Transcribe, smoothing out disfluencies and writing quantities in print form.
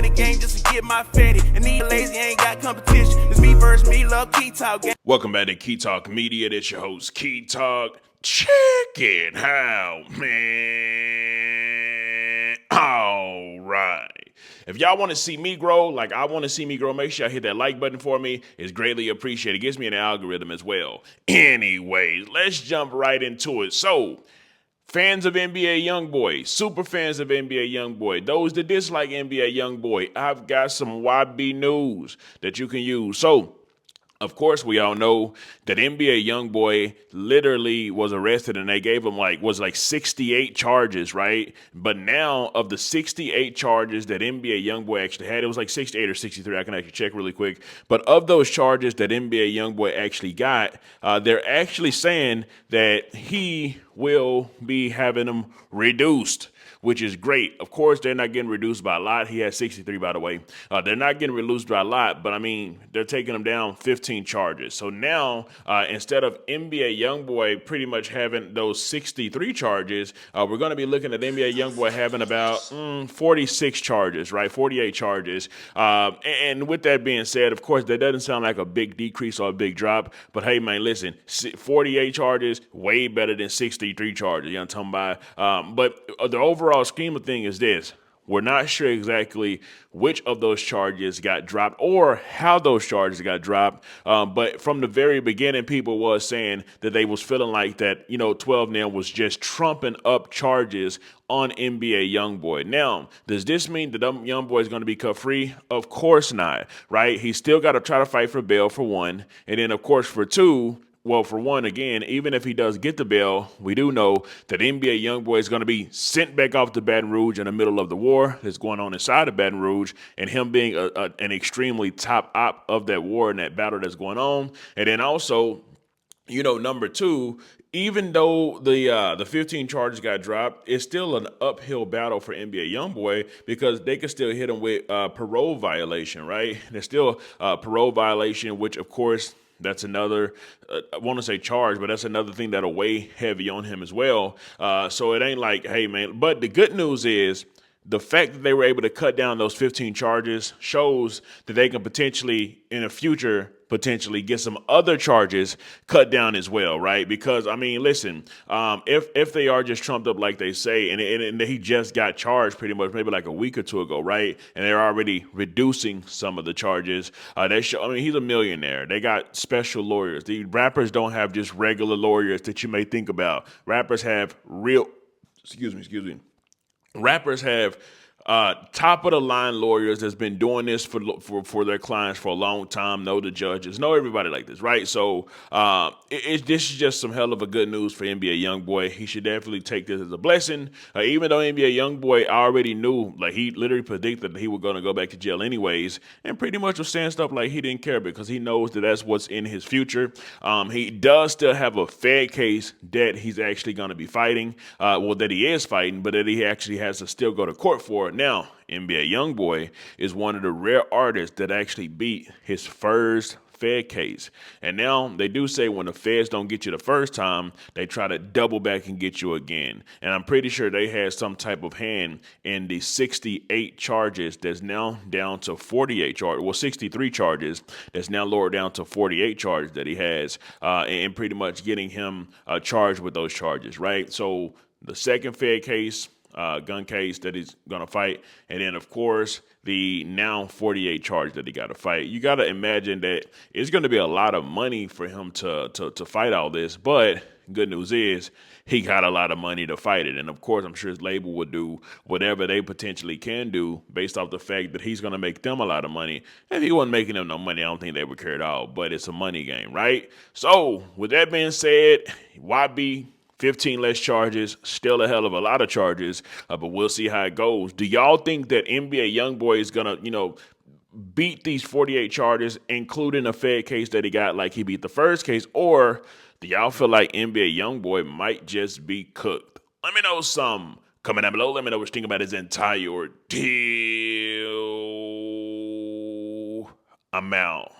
in the game just to get my fatty. And these lazy ain't got competition. It's me versus me, love Key Talk. Welcome back to Key Talk Media. That's your host, Key Talk. Check it out, man. All right. If y'all want to see me grow, like I want to see me grow, make sure y'all hit that like button for me. It's greatly appreciated. It gives me an algorithm as well. Anyways, let's jump right into it. So, fans of NBA Youngboy, super fans of NBA Youngboy, those that dislike NBA Youngboy, I've got some YB news that you can use. So, of course, we all know that NBA Youngboy literally was arrested and they gave him like 68 charges, right? But now of the 68 charges that NBA Youngboy actually had, it was like 68 or 63. I can actually check really quick. But of those charges that NBA Youngboy actually got, they're actually saying that he will be having them reduced, which is great. Of course, they're not getting reduced by a lot. He had 63, by the way. They're not getting reduced by a lot, but I mean, they're taking him down 15 charges. So now, instead of NBA Youngboy pretty much having those 63 charges, we're going to be looking at NBA Youngboy having about 46 charges, right? 48 charges. And with that being said, of course, that doesn't sound like a big decrease or a big drop. But hey, man, listen, 48 charges, way better than 63 charges. You know what I'm talking about? But the overall scheme of thing is this. We're not sure exactly which of those charges got dropped or how those charges got dropped. But from the very beginning, people was saying that they was feeling like that, 12 now was just trumping up charges on NBA Youngboy. Now, does this mean that Youngboy is going to be cut free? Of course not, right? He's still got to try to fight for bail for one. And then, of course, for two, well, for one, again, even if he does get the bail, we do know that NBA Youngboy is going to be sent back off to Baton Rouge in the middle of the war that's going on inside of Baton Rouge, and him being an extremely top op of that war and that battle that's going on. And then also, number two, even though the 15 charges got dropped, it's still an uphill battle for NBA Youngboy because they can still hit him with parole violation, right? There's still parole violation, which, of course, that's another, I want to say charge, but that's another thing that'll weigh heavy on him as well. So it ain't like, hey, man. But the good news is the fact that they were able to cut down those 15 charges shows that they can potentially, in the future, get some other charges cut down as well, right? Because, I mean, listen, if they are just trumped up like they say, and he just got charged pretty much maybe like a week or two ago, right? And they're already reducing some of the charges. He's a millionaire. They got special lawyers. The rappers don't have just regular lawyers that you may think about. Rappers have Rappers have top of the line lawyers that's been doing this for their clients for a long time, know the judges, know everybody like this, right? So this is just some hell of a good news for NBA Youngboy. He should definitely take this as a blessing. Even though NBA Youngboy already knew, like he literally predicted that he was going to go back to jail anyways, and pretty much was saying stuff like he didn't care because he knows that that's what's in his future. He does still have a Fed case that he's actually going to be fighting, that he is fighting, but that he actually has to still go to court for. Now, NBA Youngboy is one of the rare artists that actually beat his first Fed case. And now they do say when the feds don't get you the first time, they try to double back and get you again. And I'm pretty sure they had some type of hand in the 68 charges that's now down to 48 charges. Well, 63 charges that's now lowered down to 48 charges that he has, and pretty much getting him charged with those charges, right? So the second Fed case, gun case that he's going to fight. And then, of course, the now 48 charge that he got to fight. You got to imagine that it's going to be a lot of money for him to fight all this. But good news is he got a lot of money to fight it. And, of course, I'm sure his label would do whatever they potentially can do based off the fact that he's going to make them a lot of money. If he wasn't making them no money, I don't think they would care at all. But it's a money game, right? So, with that being said, YB, 15 less charges, still a hell of a lot of charges, but we'll see how it goes. Do y'all think that NBA Youngboy is going to, beat these 48 charges, including a Fed case that he got like he beat the first case? Or do y'all feel like NBA Youngboy might just be cooked? Let me know some. Comment down below. Let me know what you think about his entire ordeal. I'm out.